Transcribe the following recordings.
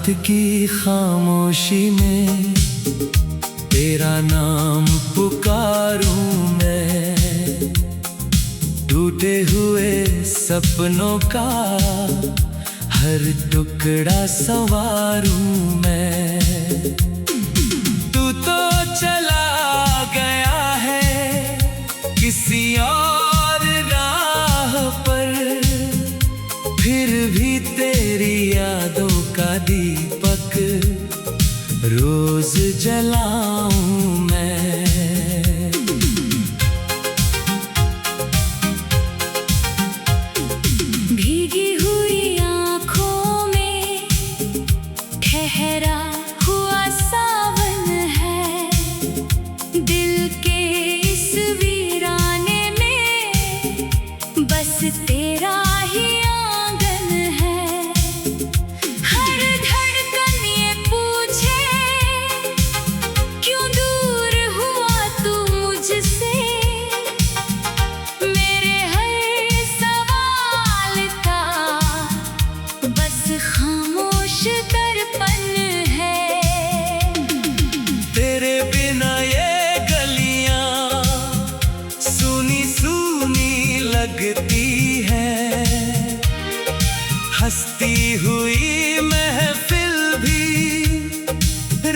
रात की खामोशी में तेरा नाम पुकारूं मैं। टूटे हुए सपनों का हर टुकड़ा संवारूं मैं। तू तो चला गया है किसी और राह पर, फिर भी तेरी यादों का दीपक रोज जलाऊं मैं। भीगी हुई आँखों में ठहरा हुआ सावन है, दिल के इस वीराने में बस तेरा ही आंगन है। हर धड़कन ये पूछे क्यों दूर हुआ तू मुझसे, मेरे हर सवाल का बस खामोश दर्पण है। तेरे बिना ये गलियां सूनी सूनी लगती है, हंसती हुई महफिल भी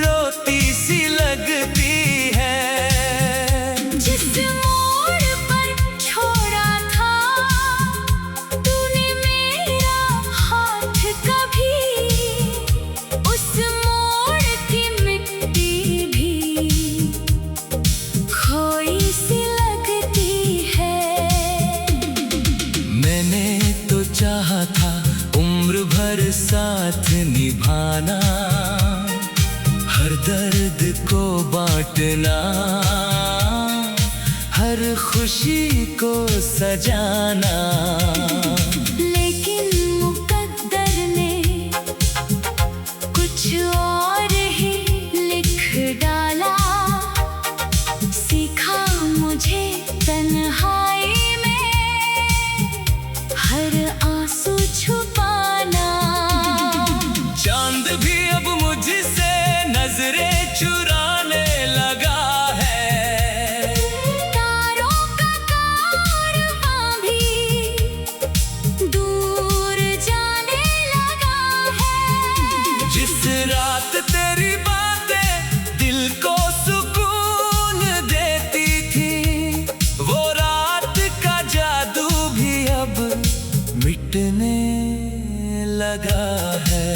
रोती सी लगती है। जिस मोड़ पर छोड़ा था तूने मेरा हाथ कभी, उस मोड़ की मिट्टी भी खोई सी लगती है। मैंने तो चाहा था उम्र भर साथ निभाना, हर दर्द को बांटना, हर खुशी को सजाना। लेकिन मुकद्दर ने कुछ और ही लिख डाला, सीखा मुझे तन्हाई में हर आंसू छुपाना। चांद भी अब मुझसे नजरें चुराने लगा है, तारों का कारवां भी दूर जाने लगा है। जिस रात तेरी बातें दिल को सुकून देती थी, वो रात का जादू भी अब मिटने लगा है।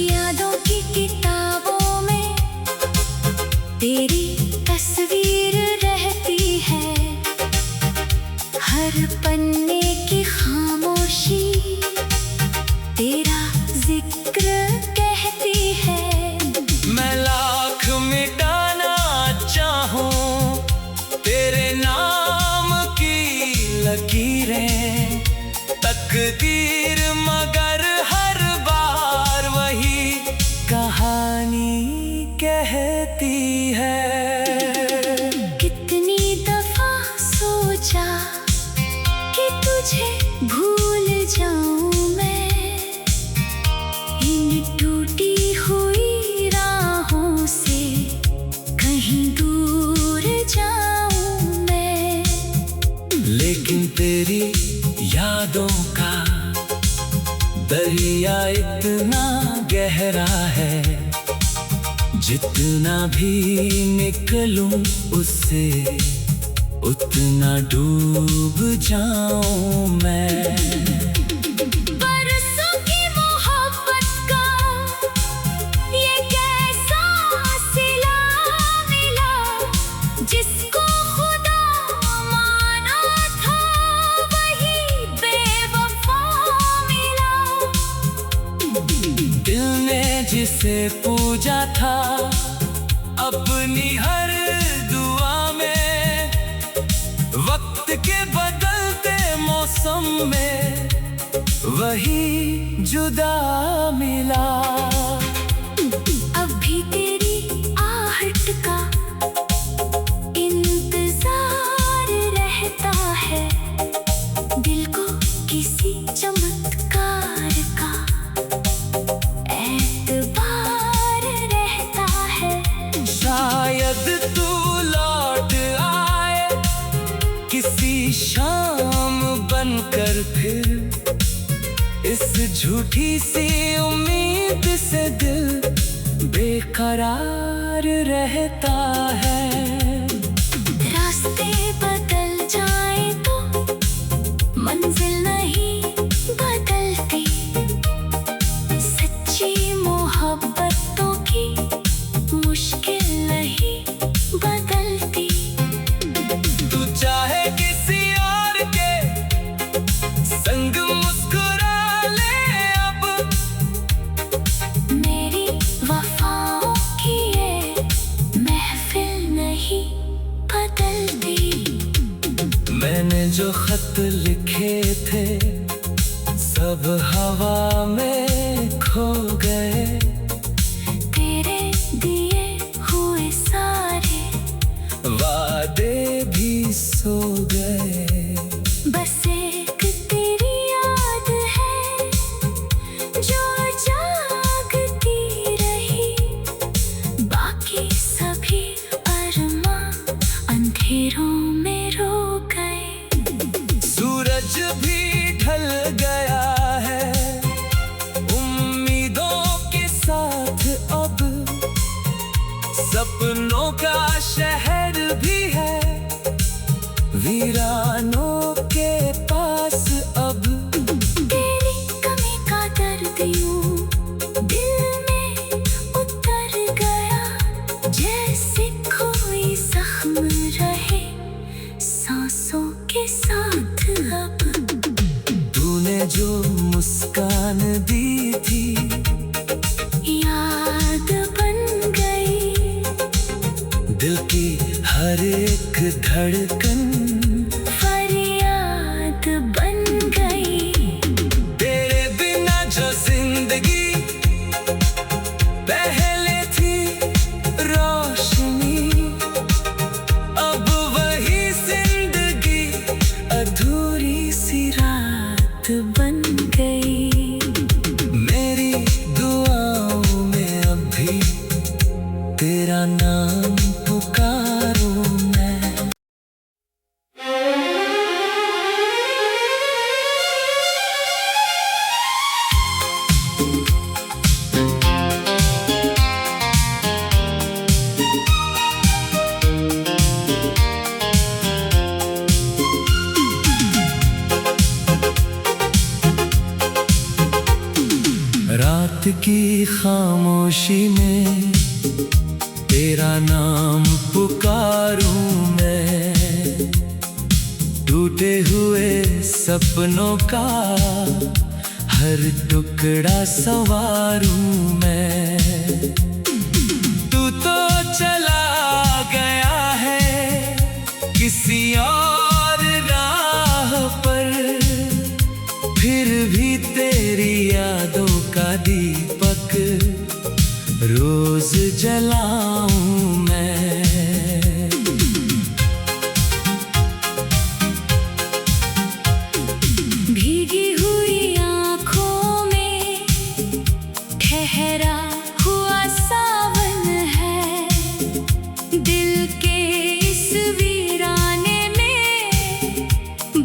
यादों की किताबों में तेरी तस्वीर रहती है, हर पन्ने की खामोशी तेरा जिक्र कहती है। मैं लाख मिटाना चाहूं तेरे नाम की लकीरें, तकदीर मगर हर बार वही कहानी कहती है। कितनी दफा सोचा कि तुझे भूल जाऊं मैं, इन टूटी हुई राहों से कहीं दूर जाऊं मैं। लेकिन तेरी यादों का दरिया इतना गहरा है, जितना भी निकलूं उससे उतना डूब जाऊं मैं। बरसों की मोहब्बत का ये कैसा सिला मिला, जिसको खुदा माना था वही बेवफा मिला। दिल ने जिसे पूजा था अपनी हर दुआ में, वक्त के बदलते मौसम में वही जुदा मिला। अब भी तेरी आहट का इंतजार रहता है, दिल को किसी चमत्कार का शाम बनकर फिर इस झूठी सी उम्मीद से दिल बेकरार रहता है। रास्ते बदल जाए तो मंजिल नहीं बदलती, सच्ची मोहब्बतों की मुश्किल नहीं बदलती। तू चाहे किसी और के संग मुस्कुरा ले अब, मेरी वफाओं की ये महफिल नहीं बदलती। मैंने जो खत लिखे थे सब हवा में खो गए, तेरे दिए हुए सारे वादे भी सो गए। बस एक तेरी याद है जो जागती रही, बाकी सभी अरमां अंधेरों में रो गए। सूरज भी ढल गया है उम्मीदों के साथ अब, सपनों का शहर भी है वीरानों के पास अब। तेरी कमी का दर्द यूं दिल में उतर गया, जैसे कोई जख्म रहे सांसों के साथ अब। तूने जो मुस्कान दी थी याद बन गई, दिल की हर एक धड़कन फरियाद बन गई। तेरे बिना जो जिंदगी पहले थी रोशनी, अब वही जिंदगी अधूरी सी रात बन गई। मेरी दुआओं में अब भी तेरा नाम पुकारूं मैं। रात की खामोशी में तेरा नाम पुकारूं मैं, टूटे हुए सपनों का हर टुकड़ा संवारूं मैं। तू तो चला गया है किसी और राह पर, फिर भी तेरी यादों का दीपक रोज जलाऊं मैं। भीगी हुई आँखों में ठहरा हुआ सावन है, दिल के इस वीराने में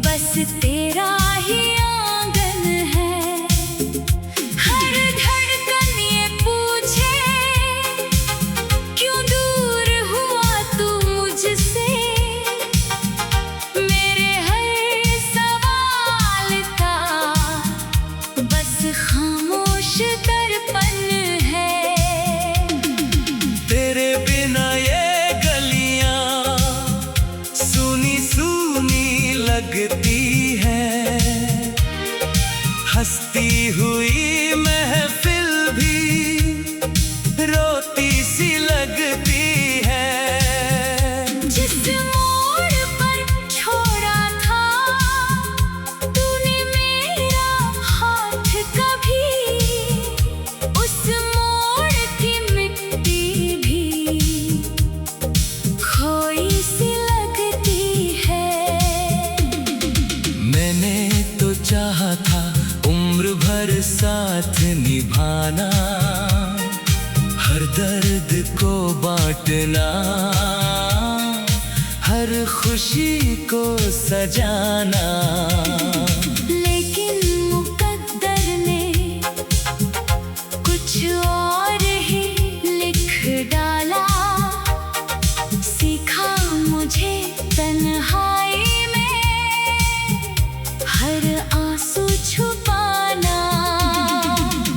बस तेरा ही आंगन है। हर धड़कन ये पूछे क्यों दूर हुआ तू मुझसे, मेरे हर सवाल का बस खामोश दर्पण है। तेरे बिना ये गलियां सूनी सूनी लगती है, हंसती हुई महफिल भी रोती सी लगती है। जिस मोड़ पर छोड़ा था तूने मेरा हाथ कभी, उस मोड़ की मिट्टी भी खोई सी लगती है। मैंने तो चाहा था उम्र भर साथ निभाना, हर दर्द को बांटना, हर खुशी को सजाना। लेकिन मुकद्दर ने कुछ और ही लिख डाला। सीखा मुझे तन्हाई में हर आंसू छुपाना।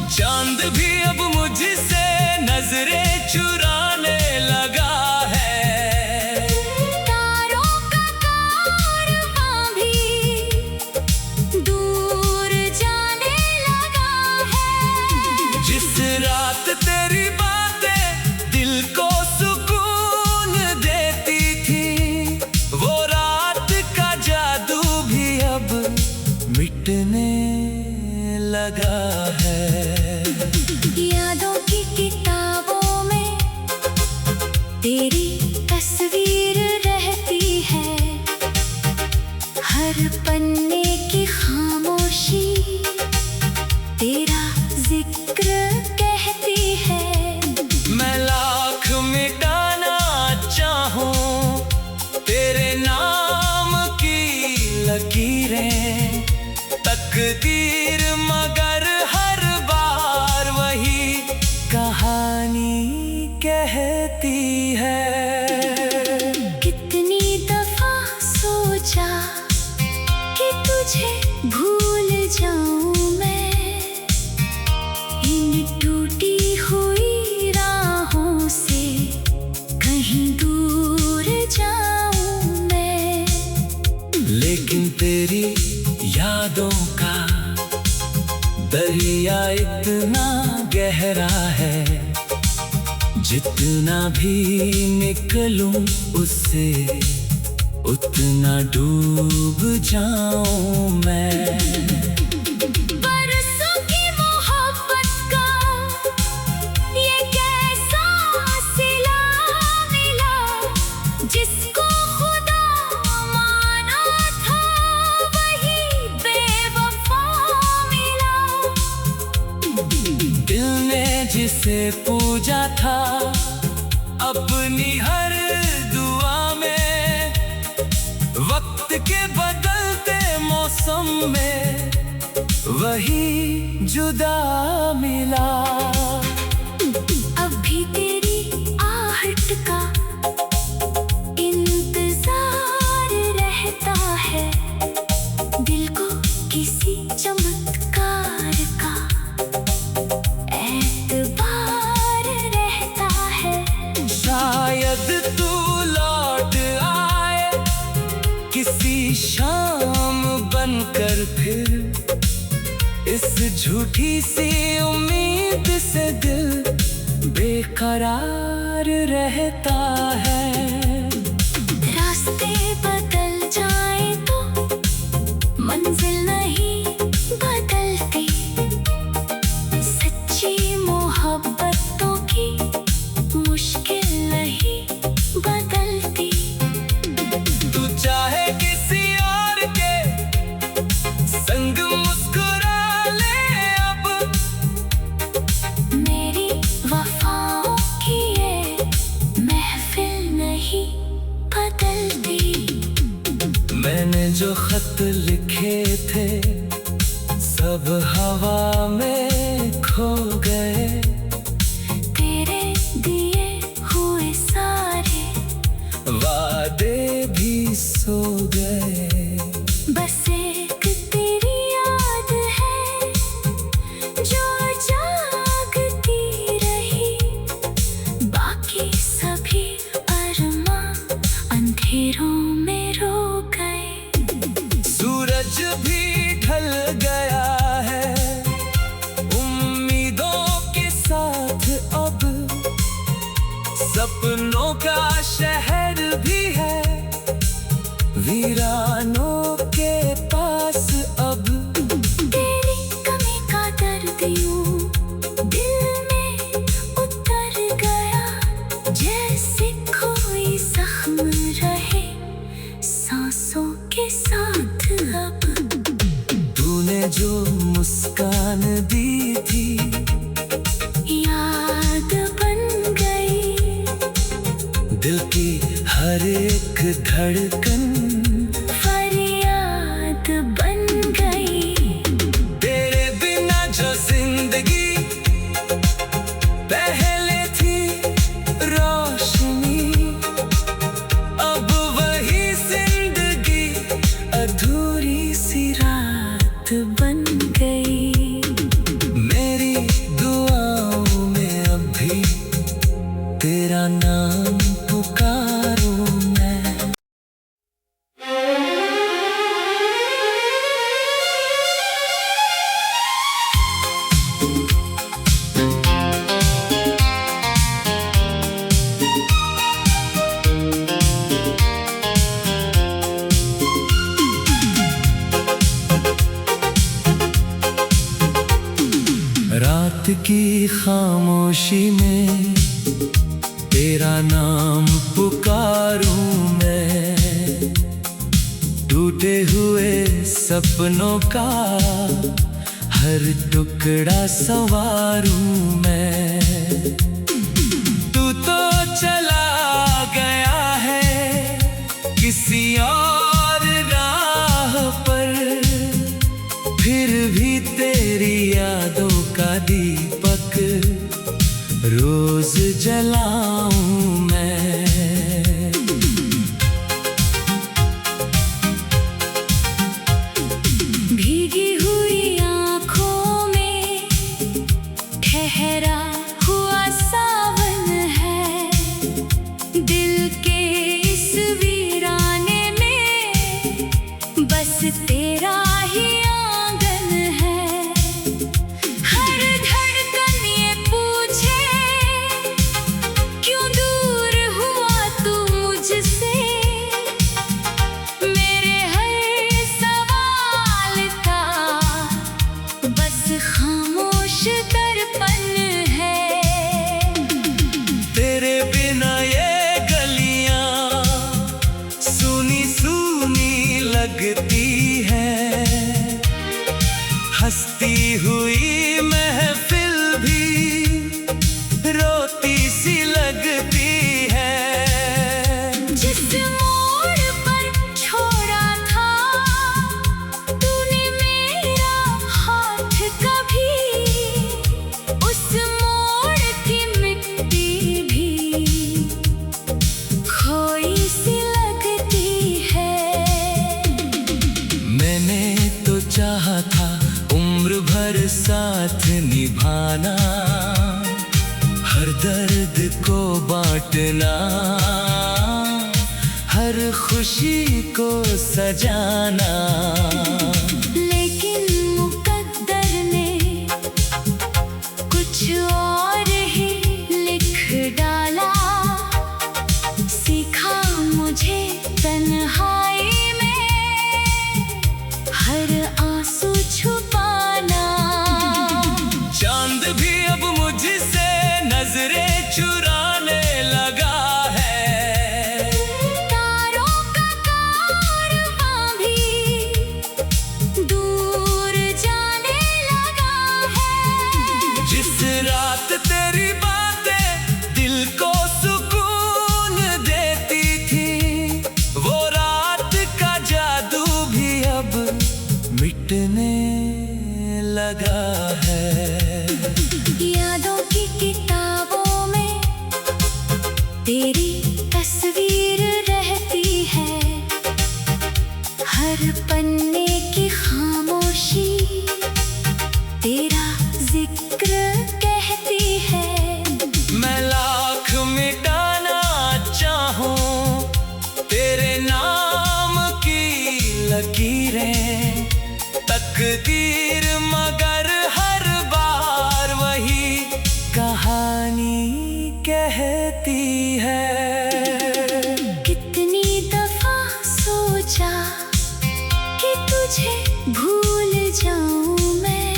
चांद भी अब मुझसे नजरें चुराने लगा है। तारों का कारवां भी दूर जाने लगा है। जिस रात तेरी बातें दिल को सुकून देती थी, वो रात का जादू भी अब मिटने लगा है। यादों की किताबों में तेरी तस्वीर रहती है। हर पन्ने की खामोशी तेरा जिक्र कहती है। मैं लाख मिटाना चाहूं तेरे नाम की लकीरें, तकदीर मगर हर बार वही कहानी कहती है। कितनी दफा सोचा कि तुझे भूल जाऊं मैं, इन टूटी हुई राहों से कहीं दूर जाऊं मैं। लेकिन तेरी यादों का दरिया इतना गहरा है, जितना भी निकलूं उससे उतना डूब जाऊं मैं। बरसों की मोहब्बत का ये कैसा सिला मिला, जिसको खुदा माना था वही बेवफा मिला। दिल ने जिसे पूजा था अपनी हर दुआ में, वक्त के बदलते मौसम में वही जुदा मिला। अब भी तेरी आहट का इंतजार रहता है। दिल को किसी चमत्कार का एतबार रहता है। शायद तू लौट आए किसी शाम बनकर फिर, इस झूठी सी उम्मीद से दिल बेकरार रहता है। रास्ते बदल जाए तो मंजिल नहीं बदलती। सच्ची मोहब्बतों की मुश्किल नहीं बदलती। तू चाहे किसी और के संग मुस्कुरा ले, अब मेरी वफाओं की ये महफिल नहीं बदलती। मैंने जो खत लिखे थे सब हवा में खो गए। तेरे दिए हुए सारे वादे भी सो गए। बस एक तेरी याद है जो जागती रही। बाकी सभी अरमां अंधेरों में रो गए। सूरज भी ढल गया है उम्मीदों के साथ, अब सपनों का शहर भी है वीरानों के पास अब। तेरी कमी का दर्द यूं दिल में उतर गया, जैसे कोई जख्म रहे सांसों के साथ अब। तूने जो मुस्कान दी थी याद बन गई। दिल की हर एक धड़कन की खामोशी में तेरा नाम पुकारूं मैं, टूटे हुए सपनों का हर टुकड़ा संवारूं मैं। तू तो चला गया है किसी और राह पर, फिर भी तेरी यादों का दीपक रोज जलाऊं मैं। भीगी हुई आँखों में ठहरा हुआ सावन है, दिल के इस वीराने में बस तेरा ही आंगन है। हर धड़कन ये पूछे क्यों दूर हुआ तू मुझसे, मेरे हर सवाल का बस खामोश दर्पण है। तेरे बिना ये गलियां सूनी सूनी लगती है, हंसती हुई महफिल भी रोती सी लगती है। जिस मोड़ पर छोड़ा था तूने मेरा हाथ कभी, उस मोड़ की मिट्टी भी खोई सी लगती है। मैंने तो चाहा था उम्र भर साथ निभाना, हर दर्द को बांटना, हर खुशी को सजाना। लेकिन मुकद्दर ने कुछ और ही लिख डाला, सीखा मुझे तन्हाई में हर आंसू छुपाना। चांद भी अब मुझसे नजरें चुराने लगा है, तारों का कारवां भी दूर जाने लगा है। जिस रात तेरी बातें दिल को सुकून देती थी, वो रात का जादू भी अब मिटने लगा है। यादों की किताबों में तेरी तस्वीर रहती है, हर पन्ने की खामोशी तेरा जिक्र कहती है। मैं लाख मिटाना चाहूं तेरे नाम की लकीरें, तकदीर मगर हर बार वही कहानी कहती है। कितनी दफा सोचा कि तुझे भूल जाऊं मैं,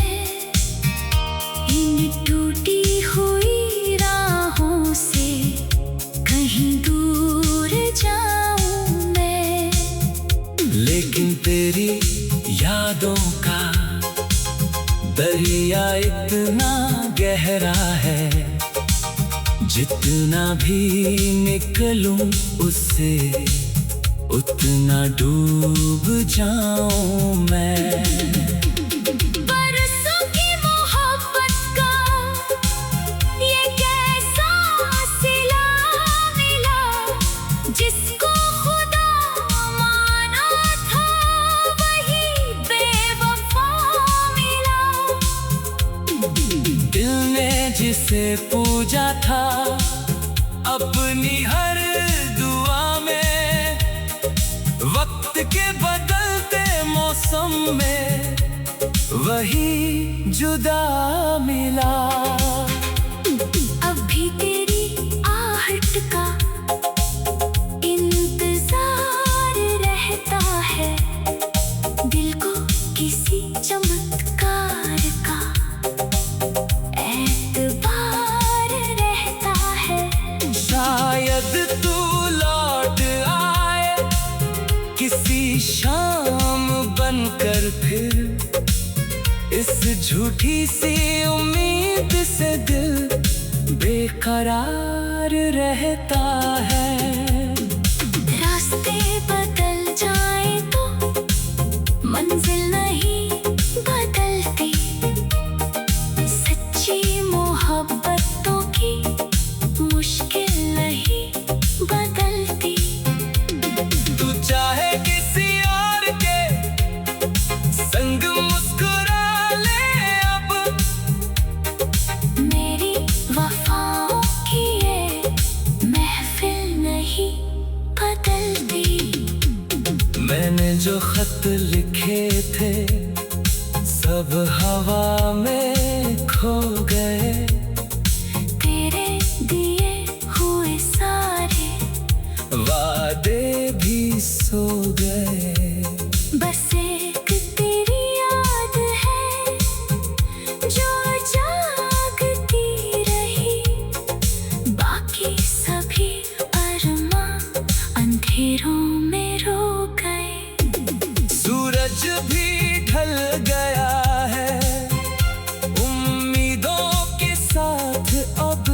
इन टूटी हुई राहों से कहीं दूर जाऊं मैं। लेकिन तेरी यादों का दरिया इतना गहरा है, जितना भी निकलूं उससे उतना डूब जाऊं मैं। बरसों की मोहब्बत का ये कैसा सिला मिला, जिसको खुदा माना था वही बेवफा मिला। दिल ने जिसे पूजा था अपनी हर दुआ में, वक्त के बदलते मौसम में वही जुदा मिला। अब भी तेरी आहट का इंतजार रहता है, दिल को किसी चमत्कार का सी शाम बनकर फिर इस झूठी सी उम्मीद से दिल बेकरार रहता है। रास्ते बदल जाए तो मंजिल नहीं बदलती, सच्ची मोहब्बतों की मुश्किल नहीं बदलती। तू चाहे किसी और के संग मुस्कुरा ले अब, मेरी वफाओं की ये महफिल नहीं बदलती। मैंने जो खत लिखे थे सब हवा में खो गए, तेरे दिए हुए सारे वादे भी सो गए। बस एक तेरी याद है जो जागती रही, बाकी सभी अरमां अंधेरों में रो गए। सूरज भी ढल गया है उम्मीदों के साथ अब,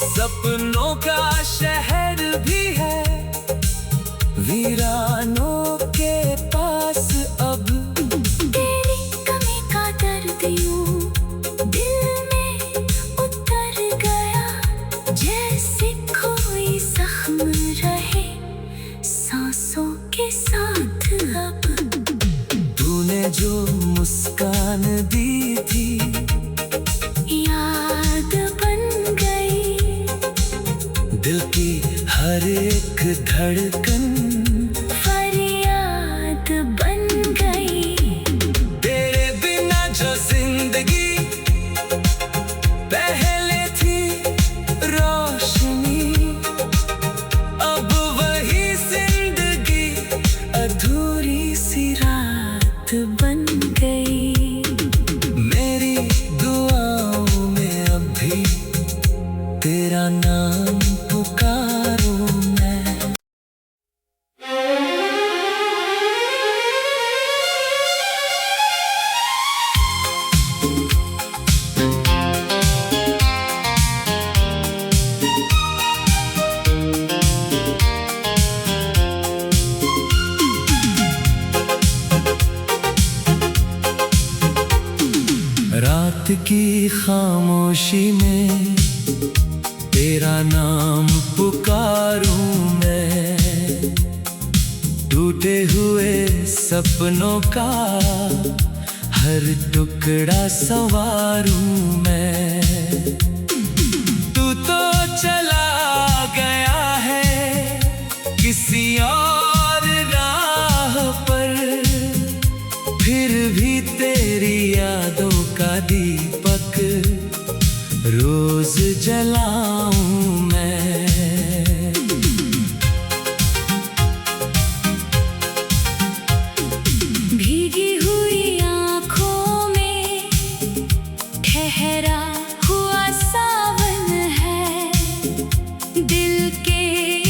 सपनों का शहर भी है वीरानों के पास अब। तेरी कमी का दर्द यूं दिल में उतर गया, जैसे कोई जख्म रहे सांसों के साथ अब। तूने जो मुस्कान दी थी याद बन गई, दिल की हर एक धड़कन फरियाद बन गई। तेरे बिना जो जिंदगी पहले थी रोशनी, अब वही जिंदगी अधूरी सी रात बन गई। मेरी दुआओं में अब भी तेरा नाम पुकारूं मैं। रात की खामोशी में तेरा नाम पुकारूं मैं, टूटे हुए सपनों का हर टुकड़ा संवारूं मैं। तू तो चला गया है किसी और राह पर, फिर भी तेरी यादों का दीपक रोज जलाऊं मैं। भीगी हुई आँखों में ठहरा हुआ सावन है, दिल के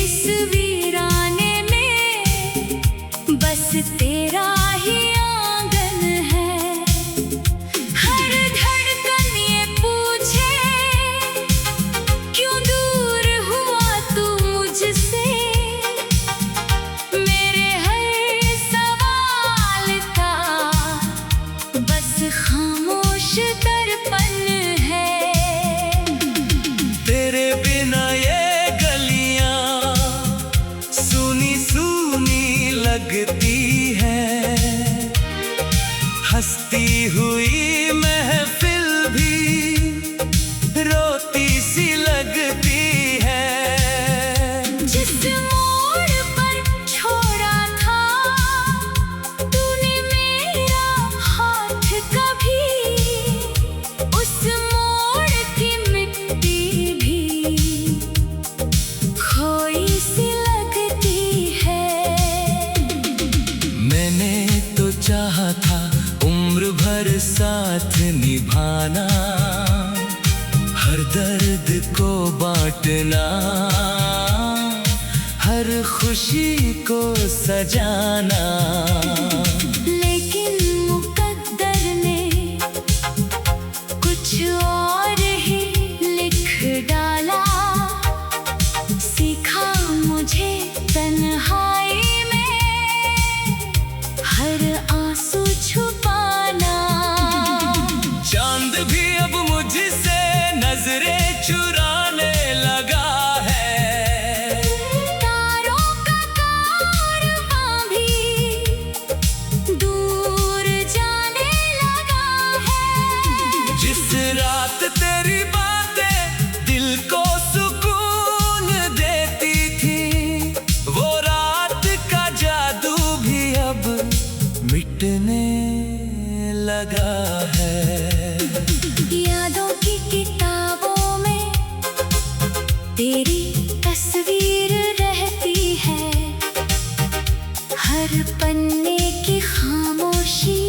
इस वीराने में बस तेरा ही आंगन है। हर धड़कन ये पूछे क्यों दूर हुआ तू मुझसे, मेरे हर सवाल का बस खामोश दर्पण है। तेरे बिना ये गलियां सूनी सूनी लगती है, हंसती हुई महफिल भी रोती सी लगती है। जिस मोड़ पर छोड़ा था तूने मेरा हाथ कभी, उस मोड़ की मिट्टी भी खोई सी लगती है। मैंने तो चाहा था उम्र भर साथ निभाना, हर दर्द को बांटना, हर हर खुशी को सजाना। लेकिन मुकद्दर ने कुछ और ही लिख डाला। सीखा मुझे तन्हाई में हर आंसू छुपाना। चांद भी अब मुझसे नजरें चुराने लगा है। तारों का कारवां भी दूर जाने लगा है। जिस रात तेरी बातें दिल को सुकून देती थी, वो रात का जादू भी अब मिटने लगा है। यादों की किताबों में तेरी तस्वीर रहती है। हर पन्ने की खामोशी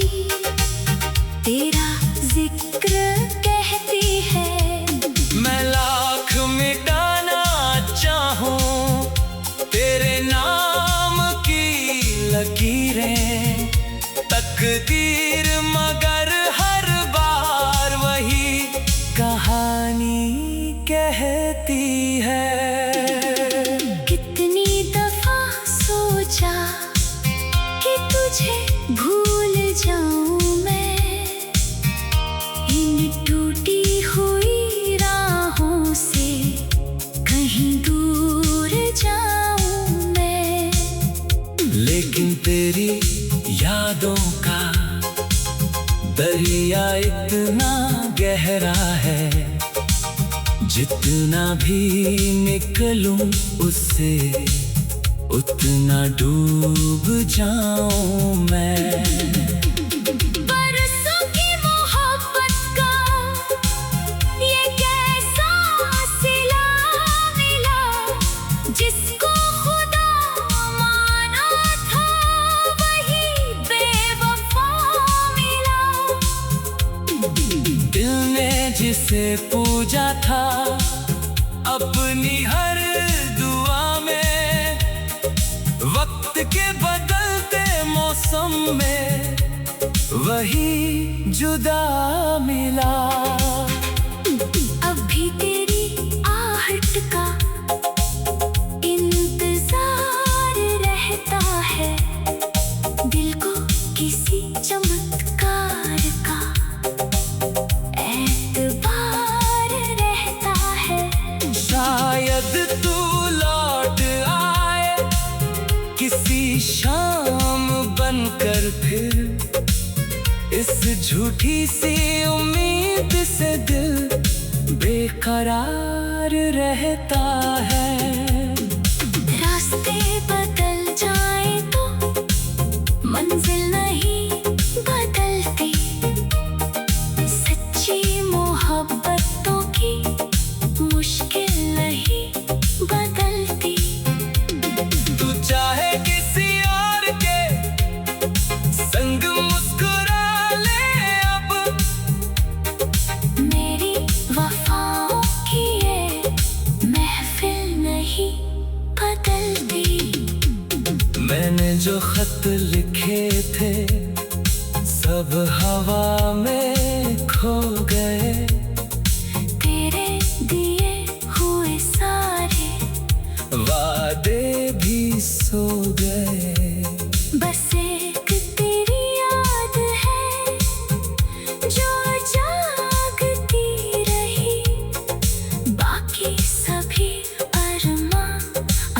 तेरा जिक्र कहती है। मैं लाख मिटाना चाहूं तेरे नाम की लकीरें, तकदीर मगर हर बार वही कहानी कहती है। कितनी दफा सोचा कि तुझे भूल जाऊं मैं, इन टूटी हुई राहों से कहीं दूर जाऊं मैं। लेकिन तेरी यादों का दरिया इतना गहरा है, जितना भी निकलूं उससे उतना डूब जाऊं मैं। बरसों की मोहब्बत का ये कैसा सिला मिला, जिसको खुदा माना था वही बेवफा मिला। दिल ने जिसे पूजा था अपनी हर दुआ में, वक्त के बदलते मौसम में वही जुदा मिला। अब भी तेरी आहट का इंतजार रहता है। दिल को किसी चमत्कार का एतबार रहता है। शायद तू लौट आए किसी शाम बनकर फिर, इस झूठी सी उम्मीद से दिल बेकरार रहता है। रास्ते बदल जाए तो मंजिल नहीं बदलती। सच्ची मोहब्बतों की मुश्किल नहीं बदलती। तू चाहे किसी और के संग मुस्कुरा ले, अब मेरी वफाओं की ये महफिल नहीं बदलती। मैंने जो खत लिखे थे सब हवा में खो गए। तेरे दिए हुए सारे वादे भी सो गए। बस एक तेरी याद है जो जागती रही। बाकी सभी अरमां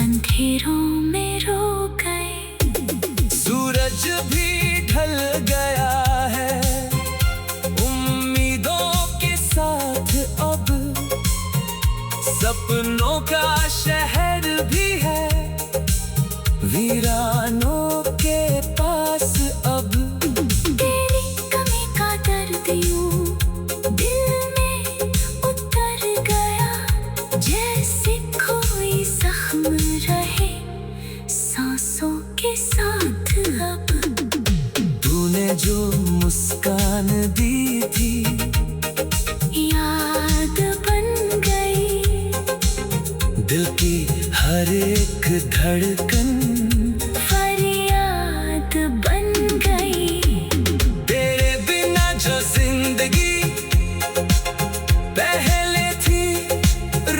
अंधेरों में रो गए। सूरज भी ढल गया है उम्मीदों के साथ अब, सपनों का शहर भी है वीरानों के पास अब। तेरी कमी का दर्द यूं दिल में उतर गया, जैसे कोई जख्म रहे सांसों के साथ अब। तूने जो मुस्कान दी थी याद बन गई, दिल की हर हर एक धड़कन फरियाद बन गई। तेरे बिना जो जिंदगी पहले थी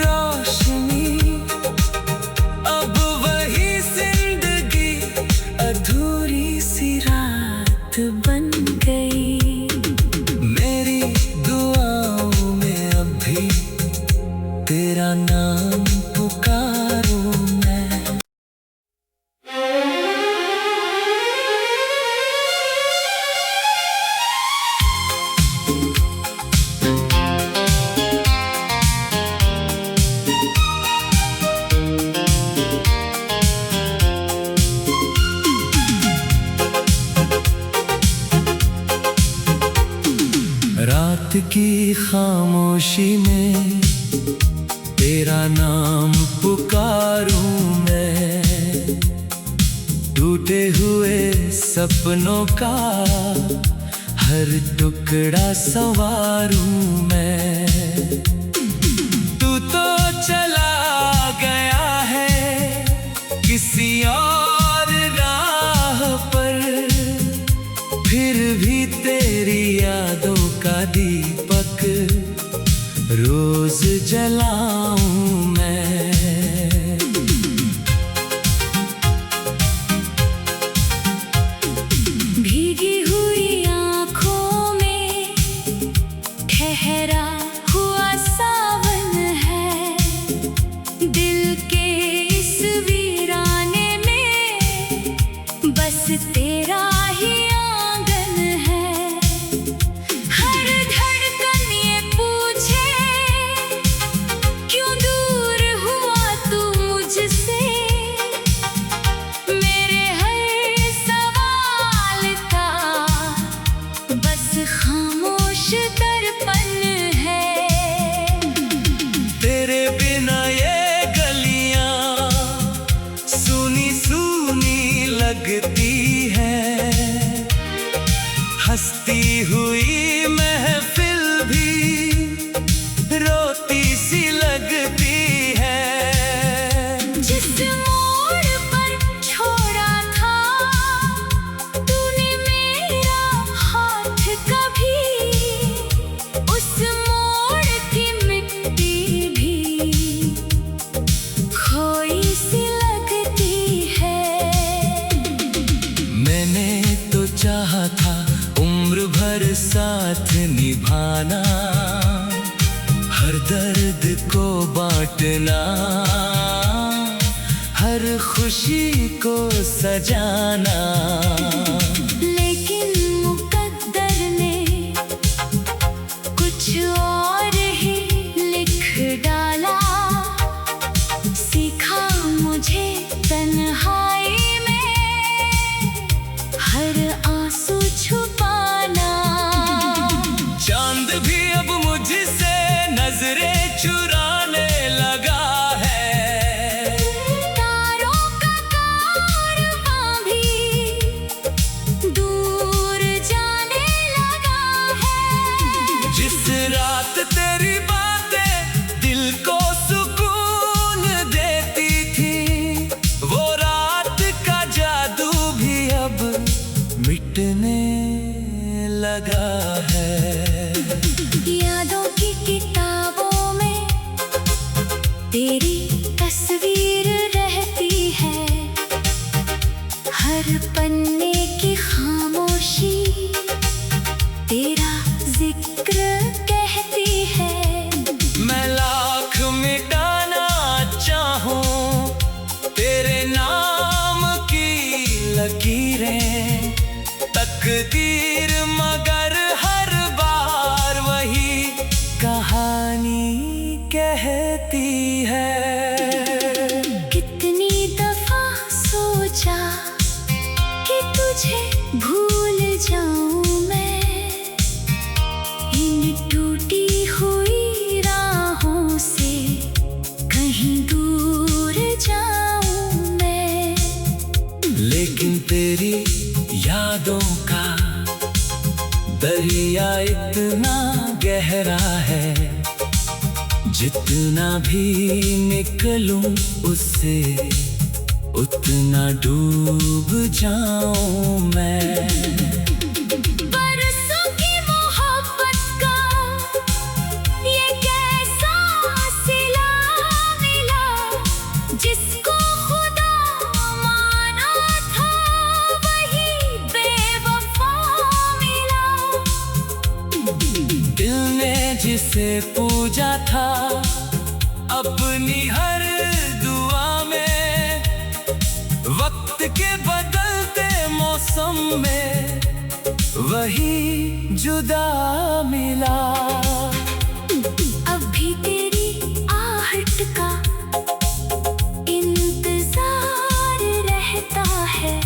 रोशनी, अब वही जिंदगी अधूरी सी रात बन गई। मेरी दुआओं में अब भी तेरा नाम पुकारूं मैं। रात की खामोशी में तेरा नाम पुकारूं मैं। टूटे हुए सपनों का हर टुकड़ा संवारूं मैं। तू तो चला गया है किसी और राह पर, फिर भी तेरी यादों का दीपक रोज जलाऊं मैं। भीगी हुई आँखों में ठहरा हुआ सावन है। दिल के इस वीराने में बस तेरा ही आंगन है। हर धड़कन ये पूछे क्यों दूर हुआ तू मुझसे। मेरे हर सवाल का बस खामोश दर्पण है। तेरे बिना ये गलियां सूनी सूनी लगती है। हंसती हुई महफिल भी रोती सी लगती है। जिस मोड़ पर छोड़ा था तूने मेरा हाथ कभी, उस मोड़ की मिट्टी भी खोई सी लगती है। मैंने तो चाहा था उम्र भर साथ निभाना, हर दर्द को बांटना, हर खुशी को सजाना। लेकिन मुकद्दर ने कुछ और ही लिख डाला। सीखा मुझे तन्हाई में हर आंसू छुपाना। चांद भी अब मुझसे नजरें चुराने लगा है। तारों का कारवां भी दूर जाने लगा है। जिस रात तेरी बातें दिल को सुकून देती थी, वो रात का जादू भी अब मिटने लगा है। यादों की किताबों में तेरी तस्वीर रहती है। हर पन्ने की खामोशी तेरा जिक्र कहती है। मैं लाख मिटाना चाहूं तेरे नाम की लकीरें, तकदीर मगर हर बार वही कहानी कहती है। कितनी दफा सोचा कि तुझे भूल जाऊं मैं, इन टूटी हुई राहों से कहीं दूर जाऊं मैं। लेकिन तेरी यादों का दरिया इतना गहरा है, जितना भी निकलूं उससे उतना डूब जाऊं मैं। बरसों की मोहब्बत का ये कैसा सिला मिला, जिसको खुदा माना था वही बेवफा मिला। दिल ने जिसे पूजा था अपनी हर दुआ में, वक्त के बदलते मौसम में वही जुदा मिला। अब भी तेरी आहट का इंतजार रहता है,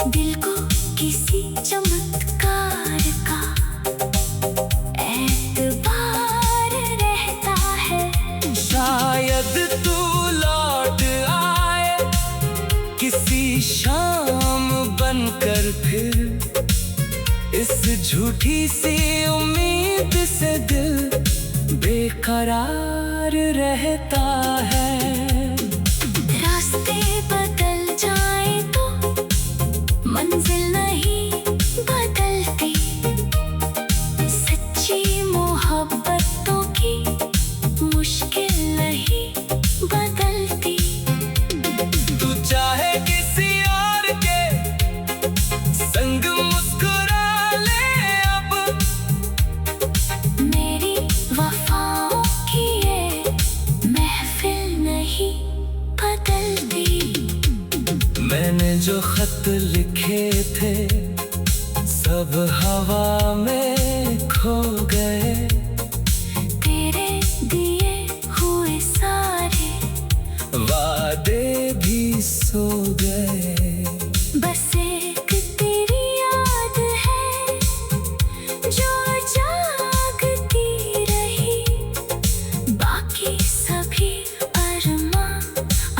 दिल को किसी चमत्कार का एतबार रहता है। शायद तू लौट आए किसी शाम बनकर फिर, इस झूठी सी उम्मीद से दिल बेकरार रहता है। रास्ते बदल जाए तो मंजिल नहीं बदलती, सच्ची मोहब्बतों की मुश्किल नहीं बदलती। तू चाहे किसी और के संग मुस्कुरा ले अब, मेरी वफाओं की ये महफिल नहीं बदलती। मैंने जो खत लिखे थे सब हवा में खो गए, तेरे दिए हुए सारे वादे भी सो गए। बस एक तेरी याद है जो जागती रही, बाकी सभी अरमां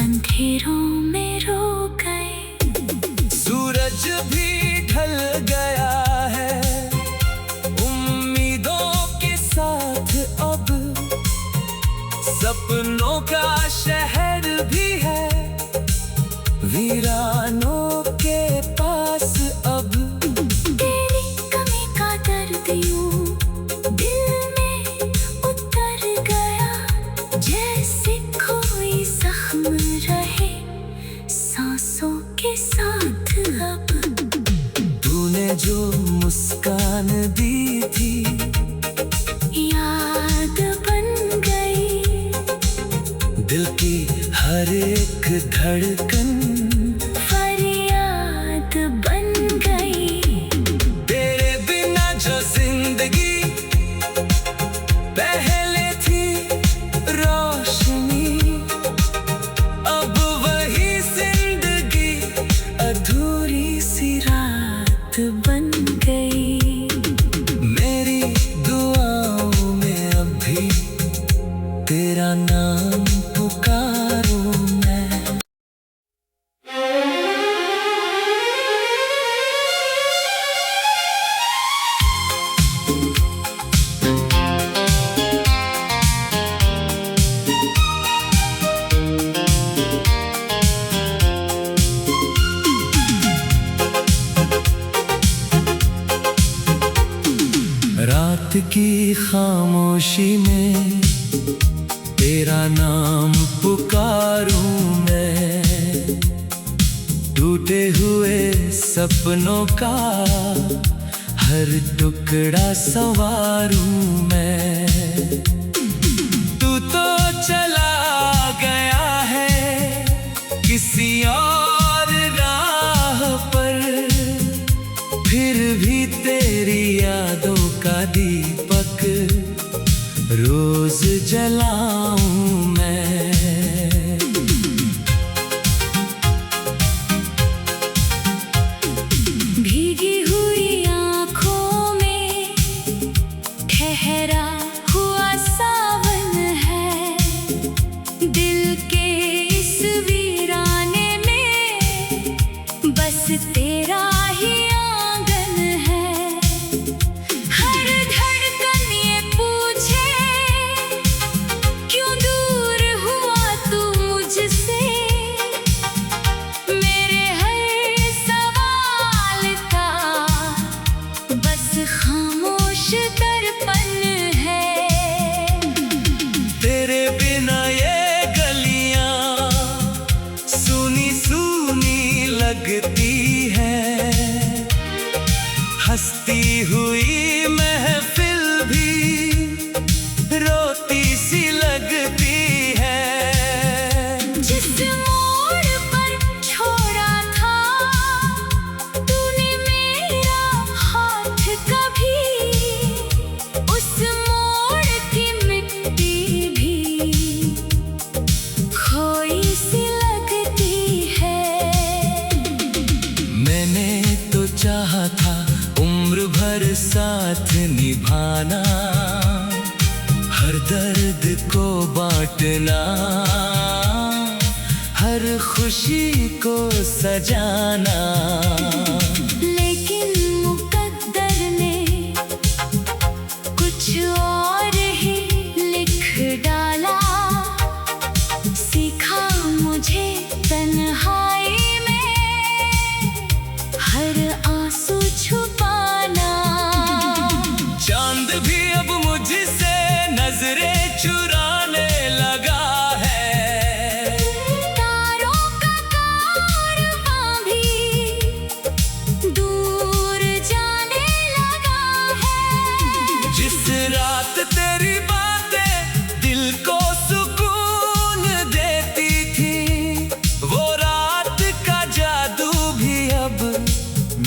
अंधेरों में रो गए। सूरज भी ढल गया है उम्मीदों के साथ अब, सपनों का शहर भी है वीरानों के पास अब। तेरी कमी का दर्द यूं दिल में उतर गया, जैसे कोई जख्म रहे सांसों के साथ अब। तूने जो मुस्कान दी थी याद बन गई, दिल की हर एक धड़कन फरियाद बन गई। तेरे बिना जो जिंदगी पहले थी रोशनी, अब वही जिंदगी अधूरी सी रात बन गई। मेरी दुआओं में अब भी तेरा नाम पुकारूं मैं। रात की खामोशी में तेरा नाम पुकारूं मैं, टूटे हुए सपनों का हर टुकड़ा संवारूं मैं। तू तो चला गया है किसी और राह पर, फिर भी तेरी यादों का दीपक रोज जलाऊं मैं। भीगी हुई आँखों में ठहरा हुआ सावन है, दिल के इस वीराने में बस तेरा ही आंगन है। हर धड़कन ये पूछे हंसती हुई महफिल भी रोती सी लगती है। जिस मोड़ पर छोड़ा था तूने मेरा हाथ कभी, उस मोड़ की मिट्टी भी खोई सी लगती है। मैंने तो चाहा था उम्र भर साथ निभाना, हर दर्द को बांटना, हर खुशी को सजाना। लेकिन मुकद्दर ने कुछ और ही लिख डाला, सीखा मुझे तन्हाई में हर आंसू छुपाना। चांद भी अब मुझसे नजरें चुराने लगा है, तारों का कारवां भी दूर जाने लगा है। जिस रात तेरी बातें दिल को सुकून देती थी, वो रात का जादू भी अब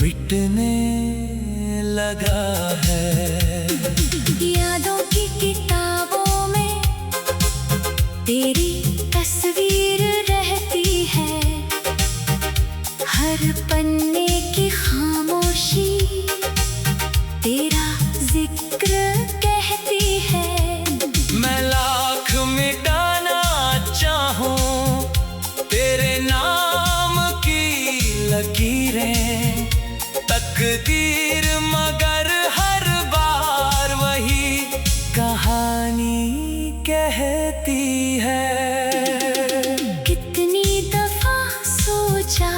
मिटने लगा है। यादों की किताबों में तेरी तस्वीर रहती है, हर पन्ने की खामोशी तेरा जिक्र कहती है। मैं लाख मिटाना चाहूं तेरे नाम की लकीरें, तकदीर मगर हर बार वही कहानी कहती है। कितनी दफा सोचा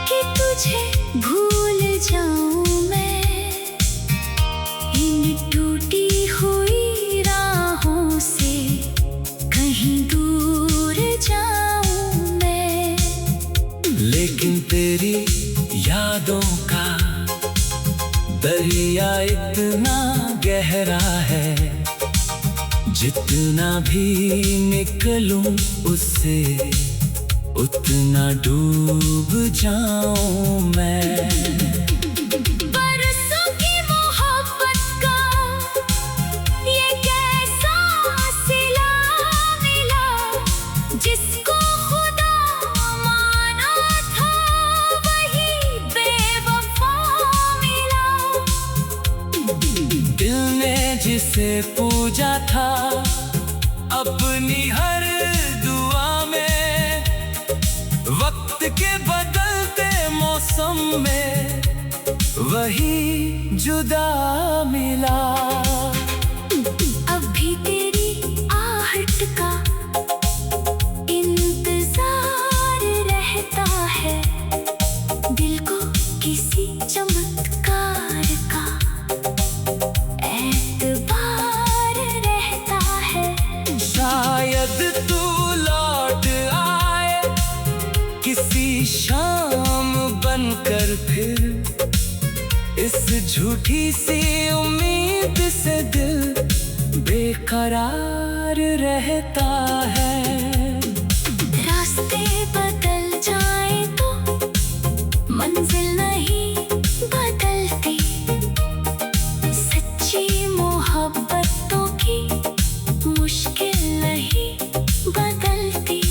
कि तुझे भूल जाऊं मैं, इन टूटी हुई राहों से कहीं दूर जाऊं मैं। लेकिन तेरी यादों का दरिया इतना गहरा है, जितना भी निकलूं उससे उतना डूब जाऊं मैं। बरसों की मोहब्बत का ये कैसा सिला मिला, जिसको खुदा माना था वही बेवफा मिला। दिल ने जिसे पूजा था अपनी हर दुआ में, वक्त के बदलते मौसम में वही जुदा मिला। अब भी तेरी आहट का इंतजार रहता है, दिल को किसी चमत्कार का एतबार रहता है। शायद तू लौट आए किसी शाम बनकर फिर, इस झूठी सी उम्मीद से दिल बेकरार रहता है। रास्ते बदल जाए तो मंजिल नहीं बदलती, सच्ची मोहब्बतों की मुश्किल नहीं बदलती।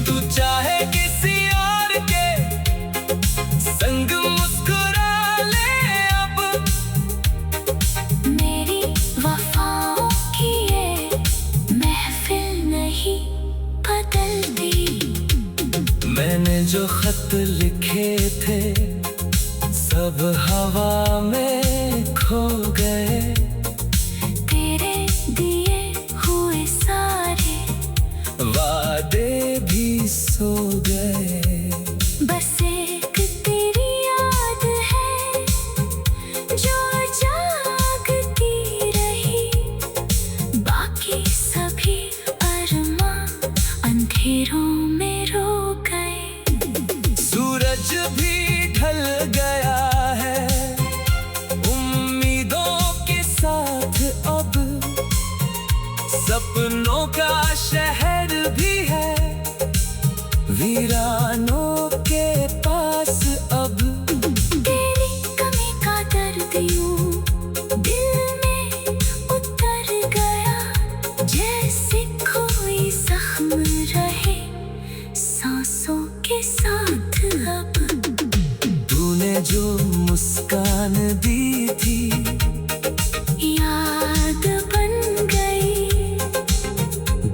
तू चाहे किसी और के संग मुस्कुरा ले, अब मेरी वफाओं की ये महफिल नहीं बदलती। मैंने जो खत लिखे थे सब हवा में खो गए, तेरे दिए हुए सारे वादे भी सो गए। बस एक तेरी याद है जो जागती रही, बाकी सभी अरमां अंधेरों में रो गए। सूरज भी ढल गया है, वीरानों के पास अब तेरी कमी का दर्द यूं दिल में उतर गया, जैसे कोई जख्म रहे सांसों के साथ अब। तूने जो मुस्कान दी थी याद बन गई,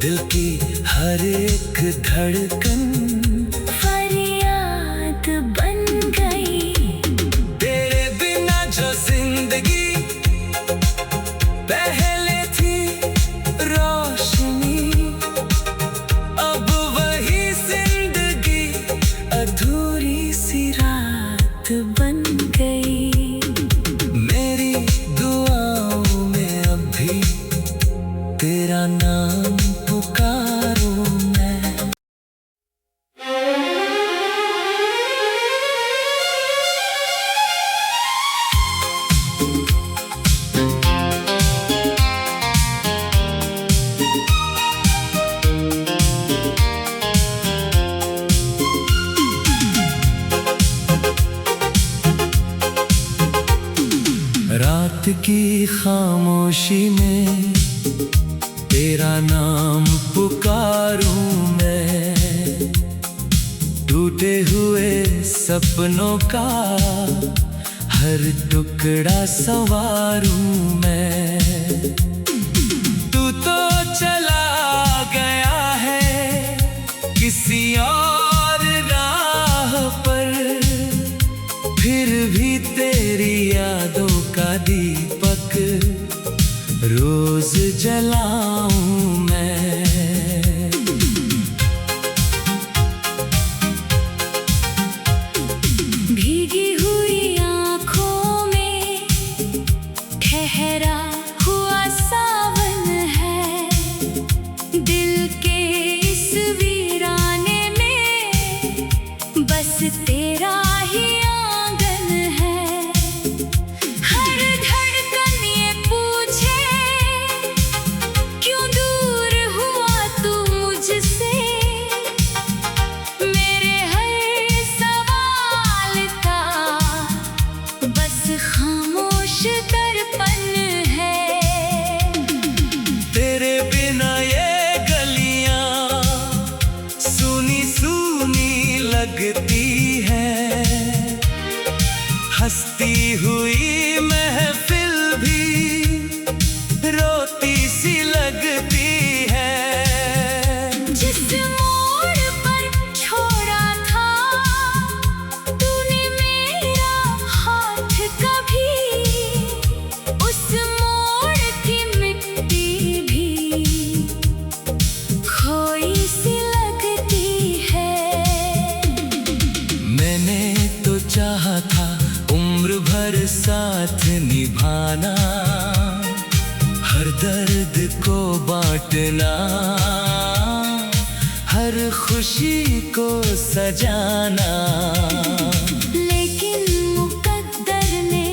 दिल की हर एक धड़कन फरियाद बन गई। तेरे बिना जो जिंदगी पहले थी रोशनी, अब वही जिंदगी अधूरी सी रात बन गई। मेरी दुआओं में अब भी तेरा नाम पुकारूं मैं। रात की खामोशी में तेरा नाम पुकारूं मैं, टूटे हुए सपनों का हर टुकड़ा संवारूं मैं। तू तो चला गया है किसी और राह पर, फिर भी तेरी यादों का दीपक रोज जलाऊं मैं। भीगी हुई आँखों में ठहरा हुआ सावन है, दिल के इस वीराने में बस तेरा ही आंगन है। हर धड़कन ये पूछे क्यों दूर हुआ तू मुझसे, मेरे हर सवाल का बस खामोश दर्पण है। तेरे बिना ये गलियां सूनी सूनी लगती है, हंसती हुई महफिल भी रोती सी लगती है। जिस मोड़ पर छोड़ा था तूने मेरा हाथ कभी, उस मोड़ की मिट्टी भी खोई सी लगती है। मैंने तो चाहा था उम्र भर साथ निभाना, हर दर्द को बांटना, हर खुशी को सजाना। लेकिन मुकद्दर ने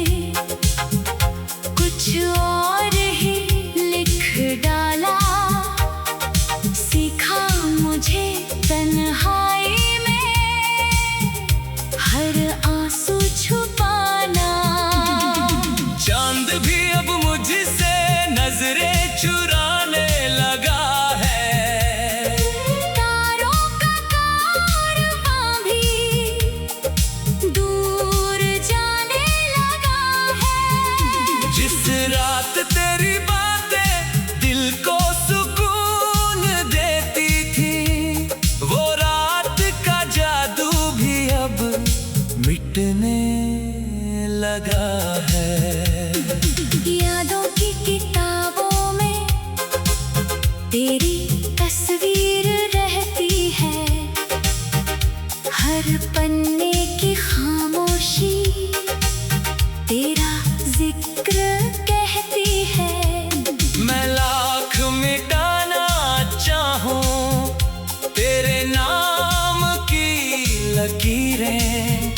कुछ और ही लिख डाला, सीखा मुझे तन्हाई में हर आंसू छुपाना। चांद भी अब मुझसे नजरें चुराने लगा है, तारों का कारवां भी दूर जाने लगा है। जिस रात तेरी बातें दिल को सुकून देती थी, वो रात का जादू भी अब मिटने लगा है। यादों की किताबों में तेरी तस्वीर रहती है, हर पन्ने की खामोशी तेरा जिक्र कहती है। मैं लाख मिटाना चाहूं तेरे नाम की लकीरें,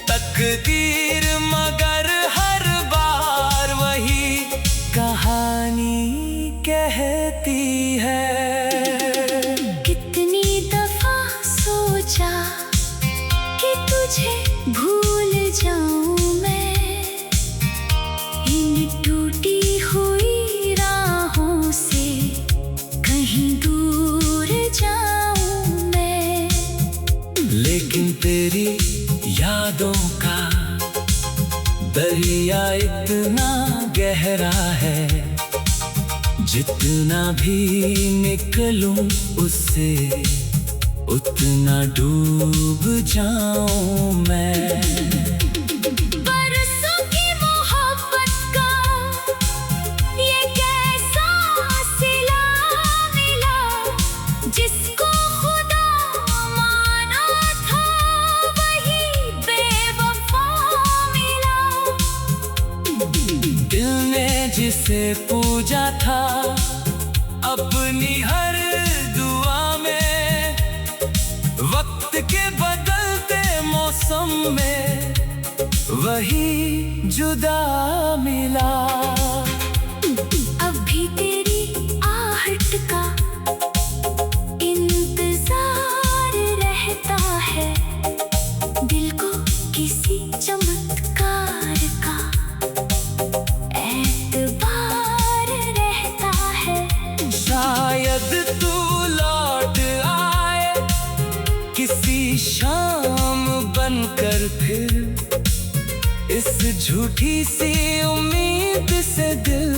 तकदीर मगर हर बार वही कहानी कहती है। कितनी दफा सोचा जाऊं मैं, इन टूटी हुई राहों से कहीं दूर जाऊं मैं। लेकिन तेरी यादों का दरिया इतना गहरा है, जितना भी निकलूं उससे उतना डूब जाऊं मैं। बरसों की मोहब्बत का ये कैसा सिला मिला, जिसको खुदा माना था वही बेवफा मिला। दिल ने जिसे पूजा था अपनी हर दुआ में, वक्त के बदलते मौसम में वही जुदा मिला। अब भी तेरी आहट का इंतजार रहता है, दिल को किसी चमत्कार का एतबार रहता है। शायद तू लौट आए किसी शाम बनकर फिर, इस झूठी सी उम्मीद से दिल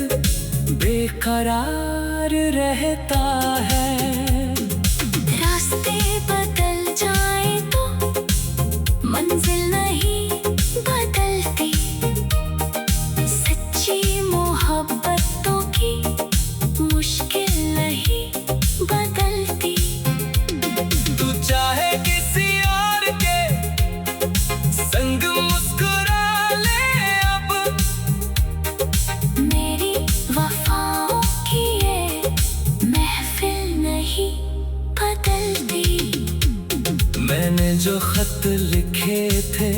बेकरार रहता है। रास्ते बदल जाए तो मंजिल नहीं बदलती, सच्ची मोहब्बतों की मुश्किल नहीं बदलती। तू चाहे किसी और के संग मुस्कुरा ले, अब मेरी वफाओं की ये महफिल नहीं बदलती। मैंने जो खत लिखे थे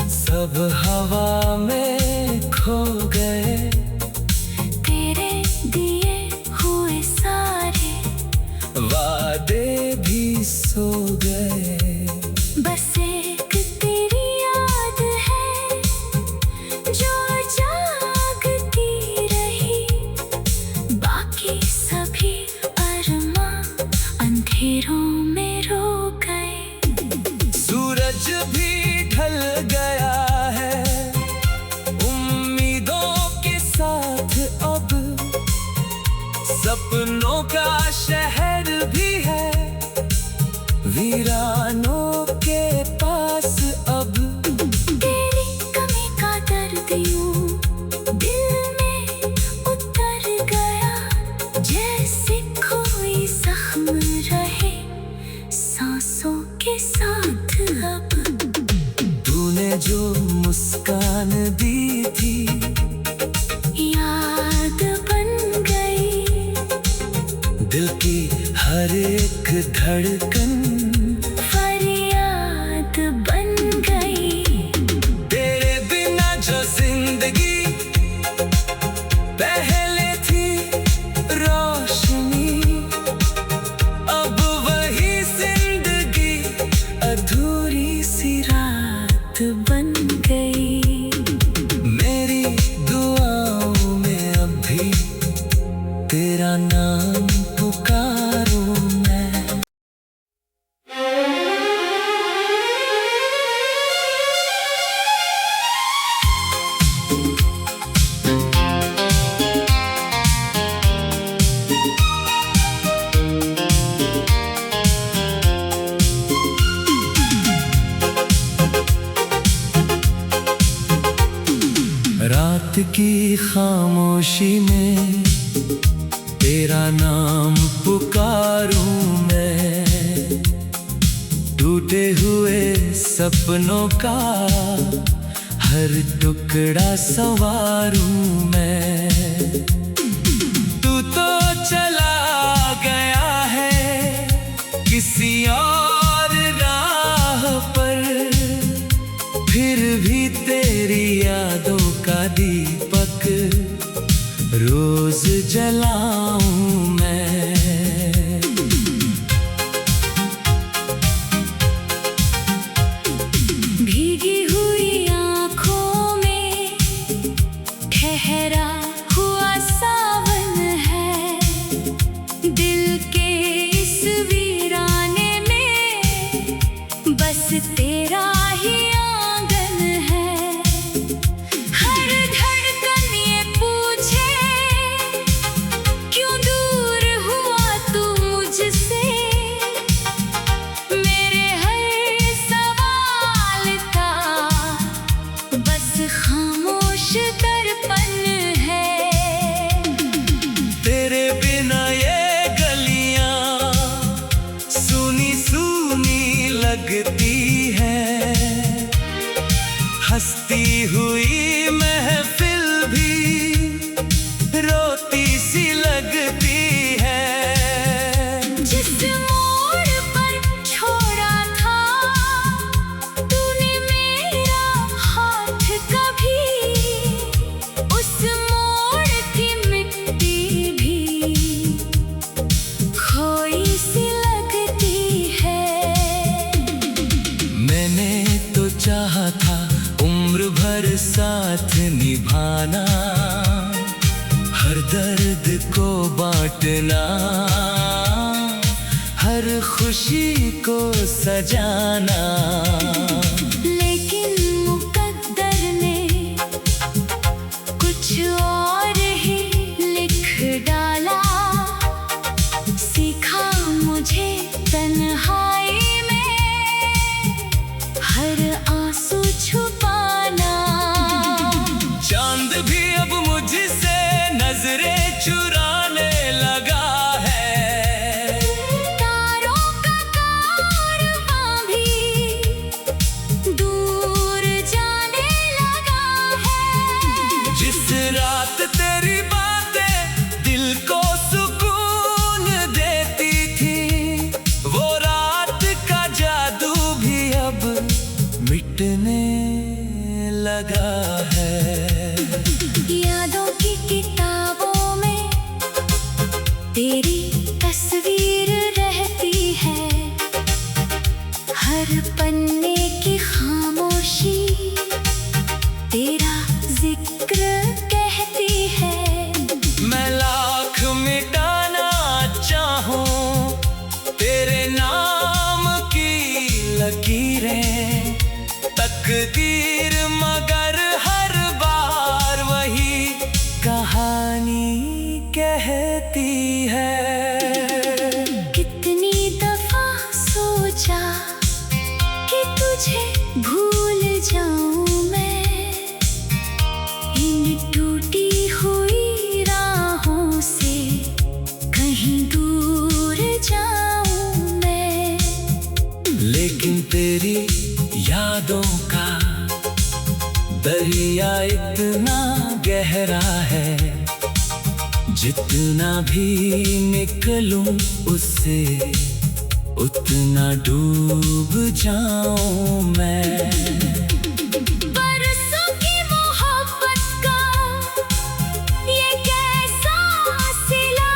सब हवा में खो गए, तेरे दिए हुए सारे वादे भी सो गए। बस एक तेरी याद है जो जागती रही, बाकी सभी अरमां अंधेरों में रो गए। सूरज भी ढल गया है उम्मीदों के साथ, अब सपनों का शहर भी है वीरानों के पास अब। तेरी कमी का दर्द यूं दिल में उतर गया, जैसे कोई जख्म रहे सांसों के साथ अब। तूने जो मुस्कान दी थी याद बन गई, दिल की हर एक धड़कन फरियाद बन गई। तेरे बिना जो जिंदगी पहले थी रोशनी, अब वही जिंदगी अधूरी सी रात बन गई। मेरी दुआओं में अब भी तेरा नाम पुकारूं मैं। रात की खामोशी में तेरा नाम पुकारूं मैं, टूटे हुए सपनों का हर टुकड़ा संवारूं मैं। तू तो चला गया है किसी और राह पर, फिर भी तेरी यादों का दीपक रोज जलाऊं मैं। भीगी हुई हंसती हुई महफिल भी रोती सी लगती है। जिस मोड़ पर छोड़ा था तूने मेरा हाथ कभी, उस मोड़ की मिट्टी भी खोई सी लगती है। मैंने तो चाहा था उम्र भर साथ निभाना, हर दर्द को बांटना, हर खुशी को सजाना। लेकिन मुकद्दर ने कुछ और ही लिख डाला, सीखा मुझे तन्हाई में हर आंसू छुपाना। चांद भी अब मुझसे नजरें चुराने लगा है, तारों का कारवां भी दूर जाने लगा है। जिस रात तेरी बातें दिल को सुकून देती थी, वो रात का जादू भी अब मिटने लगा है। यादों की किताबों में तेरी तस्वीर रहती है, हर पन्ने की खामोशी तेरा जिक्र कहती है। मैं लाख मिटाना चाहूं तेरे नाम की लकीरें, तकदीर मगर हर बार वही कहानी कहती है। कितनी दफा सोचा कि तुझे भूल जाऊं मैं, इन टूटी हुई राहों से कहीं दूर जाऊं मैं। लेकिन तेरी यादों का दरिया इतना गहरा है, जितना भी निकलूं उससे उतना डूब जाऊं मैं। बरसों की मोहब्बत का ये कैसा सिला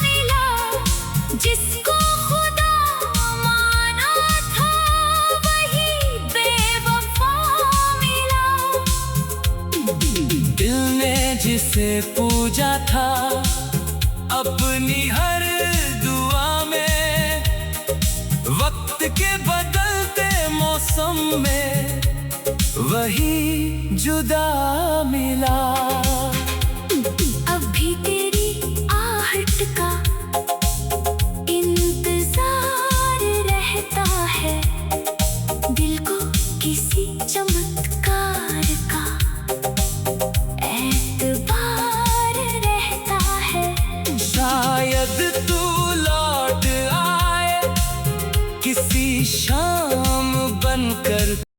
मिला, जिसको खुदा माना था वही बेवफा मिला। दिल ने जिसे पूजा था अपनी हर दुआ में, वक्त के बदलते मौसम में वही जुदा मिला। अब भी तेरी आहट का इंतजार रहता है, दिल को किसी चमत्कार का एतबार रहता है। शायद तू